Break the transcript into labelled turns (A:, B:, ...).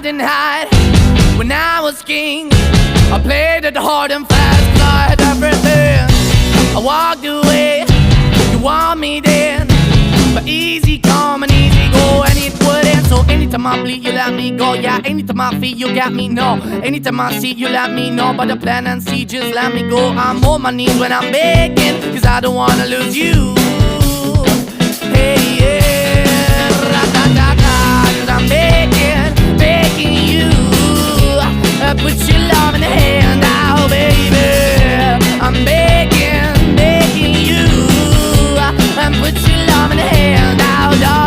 A: didn't hide when I was king. I played it hard and fast, 'cause I had everything. I walked away, you want me then, but easy come and easy go, and it wouldn't. So anytime I bleed, you let me go. Yeah, anytime I feel, you got me, no. Anytime I see, you let me know. But the plan and see, just let me go. I'm on my knees when I'm begging, 'cause I don't wanna lose you. Hey, yeah.